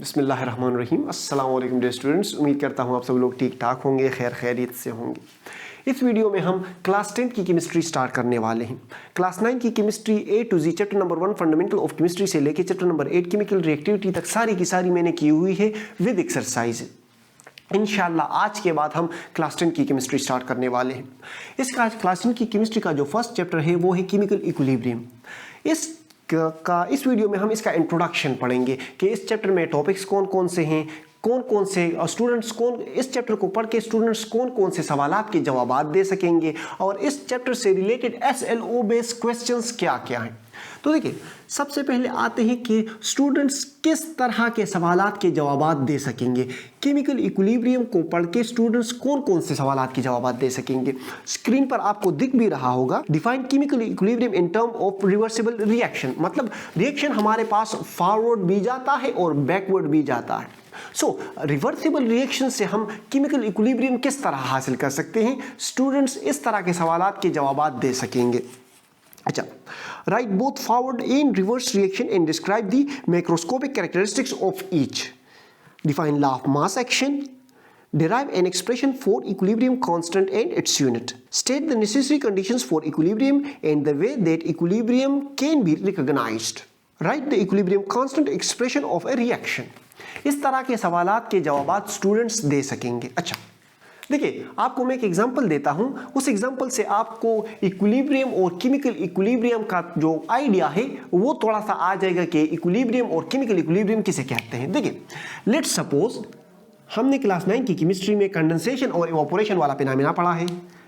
बिस्मिल्लाहिर्रहमानिर्रहीम। अस्सलाम वालेकुम डियर स्टूडेंट्स, उम्मीद करता हूँ आप सब लोग ठीक ठाक होंगे, खैरियत से होंगे। इस वीडियो में हम क्लास 10 की केमिस्ट्री स्टार्ट करने वाले हैं। क्लास 9 की chemistry A to Z chapter number 1 fundamental of chemistry से लेकर चैप्टर नंबर 8 केमिकल रिएक्टिविटी तक सारी की सारी मैंने की हुई है विद एक्सरसाइज। इंशाल्लाह आज के बाद हम क्लास 10 की केमिस्ट्री स्टार्ट करने वाले हैं। इसका क्लास 10 की केमिस्ट्री का जो फर्स्ट चैप्टर है वो है केमिकल इक्विलिब्रियम। इस वीडियो में हम इसका इंट्रोडक्शन पढ़ेंगे कि इस चैप्टर में टॉपिक्स कौन कौन से हैं, कौन कौन से स्टूडेंट्स इस चैप्टर को पढ़ के स्टूडेंट्स कौन कौन से सवालात के जवाब दे सकेंगे और इस चैप्टर से रिलेटेड SLO बेस्ड क्वेश्चंस क्या क्या हैं। तो देखिए, सबसे पहले आते हैं कि स्टूडेंट्स किस तरह के सवालात के जवाब दे सकेंगे। केमिकल इक्विलिब्रियम को पढ़ के स्टूडेंट्स कौन कौन से सवालात के जवाब दे सकेंगे। स्क्रीन पर आपको दिख भी रहा होगा, define chemical equilibrium in term of reversible reaction. मतलब रिएक्शन हमारे पास फॉरवर्ड भी जाता है और बैकवर्ड भी जाता है। रिवर्सिबल रिएक्शन से हम केमिकल इक्विलिब्रियम किस तरह हासिल कर सकते हैं, स्टूडेंट्स इस तरह के सवालात के जवाब दे सकेंगे। अच्छा, right both forward and reverse reaction and describe the macroscopic characteristics of each. Define law of mass action, derive an expression for equilibrium constant and its unit. State the necessary conditions for equilibrium and the way that equilibrium can be recognized. Write the equilibrium constant expression of a reaction. इस तरह के सवालात के जवाब students they सकेंगे। अच्छा देखिए, आपको मैं एक एग्जांपल देता हूं, उस एग्जांपल से आपको इक्विलिब्रियम और केमिकल इक्विलिब्रियम का जो आइडिया है वो थोड़ा सा आ जाएगा कि इक्विलिब्रियम और केमिकल इक्विलिब्रियम किसे कहते हैं। देखिए, लेट्स सपोज हमने क्लास 9 की केमिस्ट्री में कंडेंसेशन और इवापोरेशन वाला फिनोमेना पढ़ा है,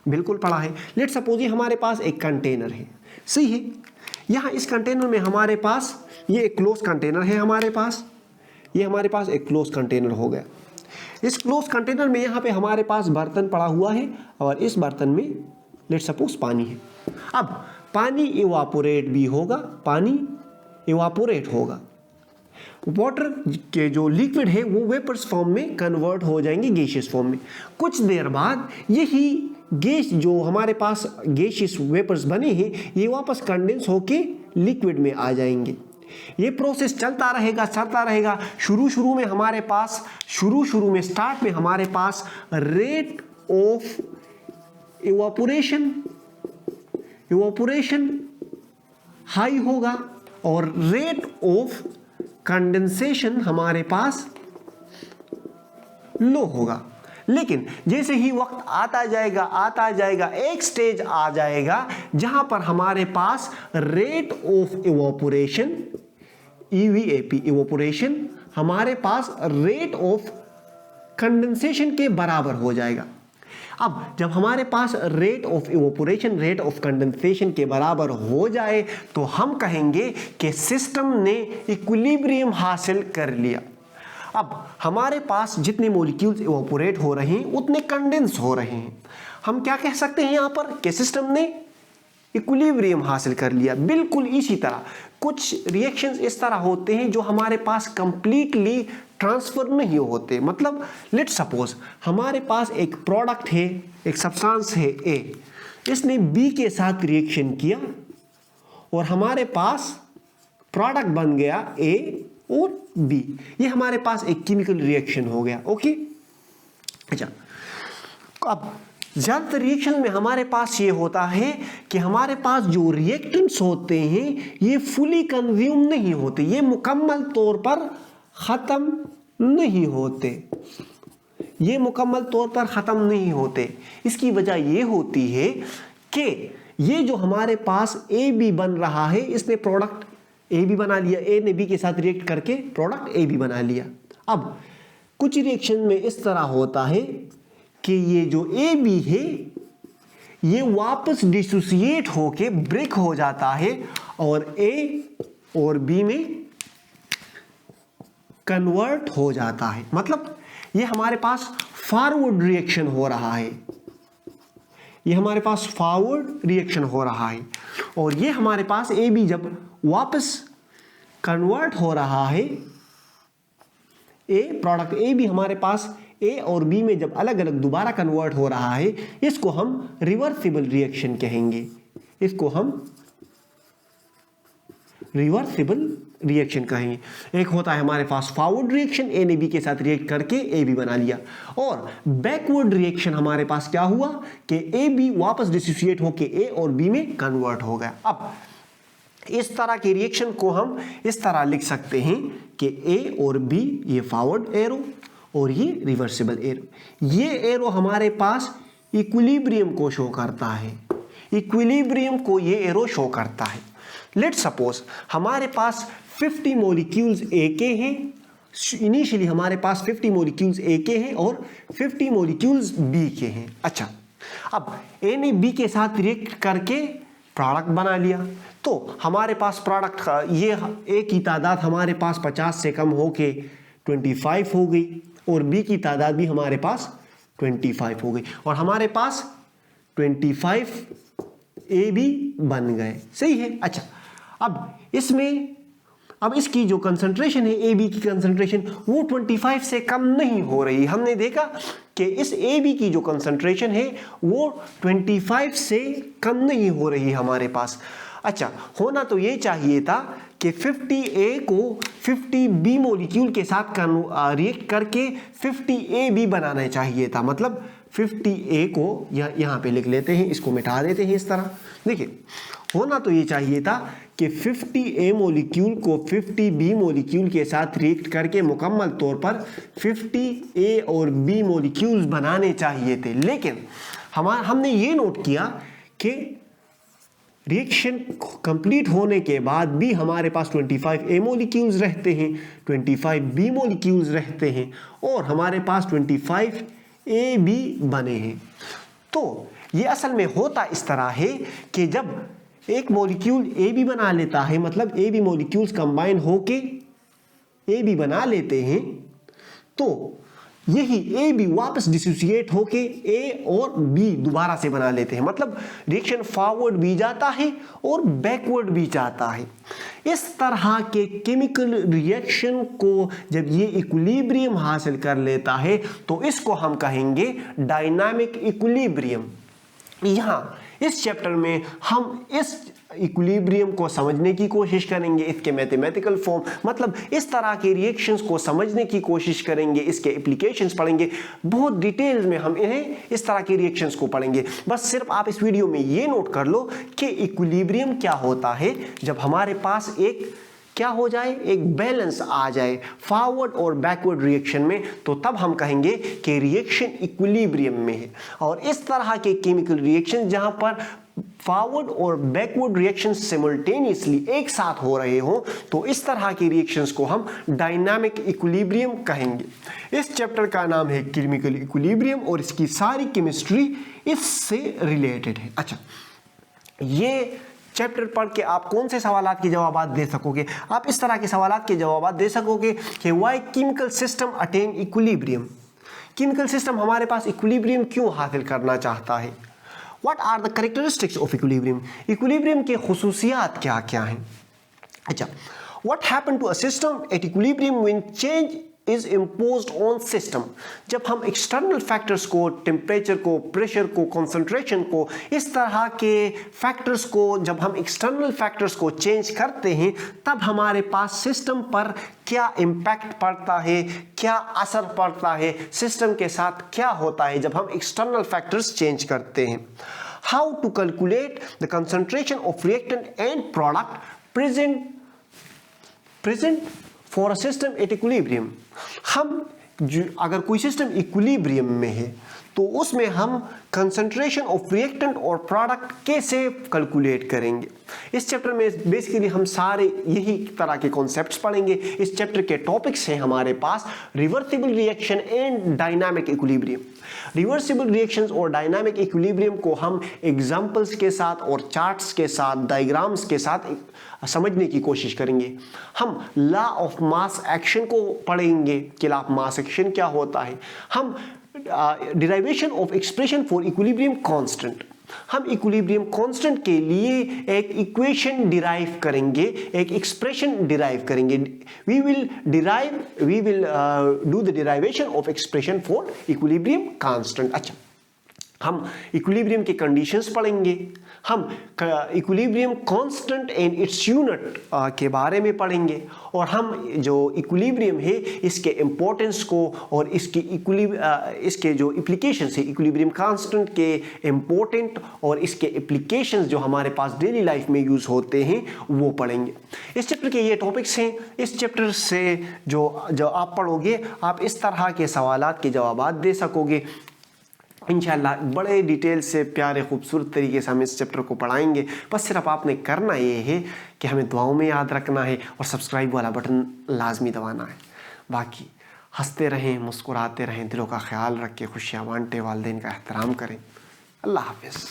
बिल्कुल पढ़ा है। लेट्स सपोज ये हमारे पास एक कंटेनर है, सही है। यहाँ इस कंटेनर में हमारे पास ये एक क्लोज कंटेनर है, हमारे पास ये हमारे पास एक क्लोज कंटेनर हो गया। इस क्लोज कंटेनर में यहाँ पे हमारे पास बर्तन पड़ा हुआ है और इस बर्तन में लेट्स सपोज पानी है। अब पानी इवापोरेट भी होगा, पानी इवापोरेट होगा, वाटर के जो लिक्विड है वो वेपर्स फॉर्म में कन्वर्ट हो जाएंगे गैसियस फॉर्म में। कुछ देर बाद यही गैस जो हमारे पास गैसियस वेपर्स बने हैं ये वापस कंडेंस होके लिक्विड में आ जाएंगे। ये प्रोसेस चलता रहेगा। शुरू में हमारे पास स्टार्ट में हमारे पास रेट ऑफ इवापोरेशन हाई होगा और रेट ऑफ कंडेंसेशन हमारे पास लो होगा। लेकिन जैसे ही वक्त आता जाएगा एक स्टेज आ जाएगा जहां पर हमारे पास rate of evaporation EVAP evaporation हमारे पास रेट ऑफ कंडेंसेशन के बराबर हो जाएगा। अब जब हमारे पास rate of evaporation rate of condensation के बराबर हो जाए तो हम कहेंगे कि सिस्टम ने इक्विलिब्रियम हासिल कर लिया। अब हमारे पास जितने मॉलिक्यूल्स इवापोरेट हो रहे हैं उतने कंडेंस हो रहे हैं। हम क्या कह सकते हैं यहाँ पर कि सिस्टम ने इक्विलिब्रियम हासिल कर लिया। बिल्कुल इसी तरह कुछ रिएक्शंस इस तरह होते हैं जो हमारे पास कंप्लीटली ट्रांसफर नहीं होते। मतलब लेट्स सपोज हमारे पास एक प्रोडक्ट है, एक सब्सटेंस है A, इसने B के साथ रिएक्शन किया और हमारे पास प्रोडक्ट बन गया A और B। ये हमारे पास एक केमिकल रिएक्शन हो गया। ओके, अच्छा, अब ज्यादातर रिएक्शन में हमारे पास ये होता है कि हमारे पास जो रिएक्टेंट्स होते हैं ये फुली कंज्यूम नहीं होते, ये मुकम्मल तौर पर ख़त्म नहीं होते। इसकी वजह ये होती है कि ये जो हमारे पास AB बन रहा है, इसने प्रोडक्ट AB बना लिया, A ने B के साथ रिएक्ट करके प्रोडक्ट AB बना लिया। अब कुछ रिएक्शन में इस तरह होता है कि ये जो AB है ये वापस डिसोसिएट होके ब्रेक हो जाता है और A और B में कन्वर्ट हो जाता है। मतलब ये हमारे पास फॉरवर्ड रिएक्शन हो रहा है, और ये हमारे पास AB जब वापस कन्वर्ट हो रहा है, प्रोडक्ट AB हमारे पास A और B में जब अलग अलग दोबारा कन्वर्ट हो रहा है, इसको हम रिवर्सिबल रिएक्शन कहेंगे। रिएक्शन कहेंगे। एक होता है हमारे पास फॉरवर्ड रिएक्शन, ए ने बी के साथ रिएक्ट करके ए बी बना लिया, और बैकवर्ड रिएक्शन हमारे पास क्या हुआ कि ए बी वापस डिसोसिएट होके ए और बी में कन्वर्ट हो गया। अब इस तरह के रिएक्शन को हम इस तरह लिख सकते हैं कि ए और बी ये फॉरवर्ड एरो और ये रिवर्सिबल एरो। ये एरो हमारे पास इक्विलिब्रियम को शो करता है, इक्विलिब्रियम को ये एरो शो करता है। लेट्स सपोज हमारे पास 50 मॉलिक्यूल्स ए के हैं, इनिशियली हमारे पास 50 मॉलिक्यूल्स ए के हैं और 50 मॉलिक्यूल्स बी के हैं। अच्छा, अब ए ने बी के साथ रिएक्ट करके प्रोडक्ट बना लिया, तो हमारे पास प्रोडक्ट का ये ए की तादाद हमारे पास 50 से कम होके 25 हो गई और बी की तादाद भी हमारे पास 25 हो गई और हमारे पास 25 ए बी बन गए। सही है। अच्छा, अब इसकी जो कंसंट्रेशन है ए बी की कंसंट्रेशन वो 25 से कम नहीं हो रही। हमने देखा कि इस ए बी की जो कंसंट्रेशन है वो 25 से कम नहीं हो रही हमारे पास। अच्छा, होना तो ये चाहिए था कि 50 ए को 50 बी मॉलिक्यूल के साथ रिएक्ट करके 50 ए बी बनाना चाहिए था। मतलब 50 ए को यहाँ पे लिख लेते हैं, इसको मिटा देते हैं इस तरह। देखिए, होना तो ये चाहिए था कि 50 ए मॉलिक्यूल को 50 बी मॉलिक्यूल के साथ रिएक्ट करके मुकम्मल तौर पर 50 ए और बी मॉलिक्यूल्स बनाने चाहिए थे, लेकिन हमने ये नोट किया कि रिएक्शन कंप्लीट होने के बाद भी हमारे पास 25 ए मॉलिक्यूल्स रहते हैं, 25 बी मॉलिक्यूल्स रहते हैं और हमारे पास 25 ए बी बने हैं। तो ये असल में होता इस तरह है कि जब एक मॉलिक्यूल ए बी बना लेता है, मतलब ए बी मॉलिक्यूल्स कंबाइन होके ए बी बना लेते हैं, तो यही ए बी वापस डिसोसिएट होके ए और बी दोबारा से बना लेते हैं। मतलब रिएक्शन फॉरवर्ड भी जाता है और बैकवर्ड भी जाता है। इस तरह के केमिकल रिएक्शन को जब ये इक्विलिब्रियम हासिल कर लेता है तो इसको हम कहेंगे डायनामिक इक्विलिब्रियम। यहाँ इस चैप्टर में हम इस इक्विलिब्रियम को समझने की कोशिश करेंगे, इसके मैथमेटिकल फॉर्म, मतलब इस तरह के रिएक्शंस को समझने की कोशिश करेंगे, इसके एप्लीकेशंस पढ़ेंगे, बहुत डिटेल्स में हम इन्हें इस तरह के रिएक्शंस को पढ़ेंगे। बस सिर्फ आप इस वीडियो में ये नोट कर लो कि इक्विलिब्रियम क्या होता है। जब हमारे पास एक क्या हो जाए, एक बैलेंस आ जाए फॉरवर्ड और बैकवर्ड रिएक्शन में, तो तब हम कहेंगे कि रिएक्शन इक्विलिब्रियम में है। और इस तरह के केमिकल रिएक्शन जहां पर फॉरवर्ड और बैकवर्ड रिएक्शन सिमुल्टेनियसली एक साथ हो रहे हो, तो इस तरह के रिएक्शंस को हम डायनामिक इक्विलिब्रियम कहेंगे। इस चैप्टर का नाम है केमिकल इक्विलिब्रियम और इसकी सारी केमिस्ट्री इससे रिलेटेड है। अच्छा, ये चैप्टर पढ़ के आप कौन से सवालात के जवाब दे सकोगे? आप इस तरह के सवालात के जवाब दे सकोगे कि why chemical system attain equilibrium. Chemical system हमारे पास इक्विलिब्रियम क्यों हासिल करना चाहता है? What are the characteristics of equilibrium? Equilibrium के खुसूसियात क्या क्या हैं? अच्छा, what happened to a system at equilibrium when change is imposed on system? जब हम एक्सटर्नल फैक्टर्स को, टेम्परेचर को, प्रेशर को, कंसंट्रेशन को, इस तरह के फैक्टर्स को जब हम एक्सटर्नल फैक्टर्स को चेंज करते हैं, तब हमारे पास सिस्टम पर क्या इम्पैक्ट पड़ता है, क्या असर पड़ता है, सिस्टम के साथ क्या होता है जब हम एक्सटर्नल फैक्टर्स चेंज करते हैं। How to calculate the concentration of reactant and product present for a system at equilibrium. हम अगर कोई सिस्टम इक्विलिब्रियम में है तो उसमें हम कंसंट्रेशन ऑफ रिएक्टेंट और प्रोडक्ट कैसे कैलकुलेट करेंगे। इस चैप्टर में बेसिकली हम सारे यही तरह के कॉन्सेप्ट्स पढ़ेंगे। इस चैप्टर के टॉपिक्स हैं हमारे पास reversible reaction and dynamic equilibrium. Reversible reactions और डायनामिक इक्विलिब्रियम को हम एग्जांपल्स के साथ और चार्ट्स के साथ, डायग्राम्स के साथ समझने की कोशिश करेंगे। हम लॉ ऑफ मास एक्शन को पढ़ेंगे कि लॉ ऑफ मास एक्शन क्या होता है। हम derivation of expression for equilibrium constant, हम इक्विलिब्रियम कांस्टेंट के लिए एक इक्वेशन डिराइव करेंगे, एक एक्सप्रेशन डिराइव करेंगे। We will do the derivation of expression for equilibrium constant. अच्छा, हम इक्विलिब्रियम के कंडीशंस पढ़ेंगे, हम equilibrium constant and its unit के बारे में पढ़ेंगे, और हम जो इक्विलिब्रियम है इसके इम्पोर्टेंस को और इसके जो एप्लीकेशंस है, इक्विलिब्रियम कांस्टेंट के इम्पोर्टेंट और इसके एप्लीकेशंस जो हमारे पास डेली लाइफ में यूज़ होते हैं वो पढ़ेंगे। इस चैप्टर के ये टॉपिक्स हैं। इस चैप्टर से जो आप पढ़ोगे आप इस तरह के सवालात के जवाब दे सकोगे इंशाल्लाह। बड़े डिटेल से प्यारे खूबसूरत तरीके से हम इस चैप्टर को पढ़ाएंगे। बस सिर्फ आपने करना ये है कि हमें दुआओं में याद रखना है और सब्सक्राइब वाला बटन लाजमी दबाना है। बाकी हंसते रहें, मुस्कुराते रहें, दिलों का ख्याल रखें, खुशियाँ बांटें, वालिदैन का एहतराम करें। अल्लाह हाफिज़।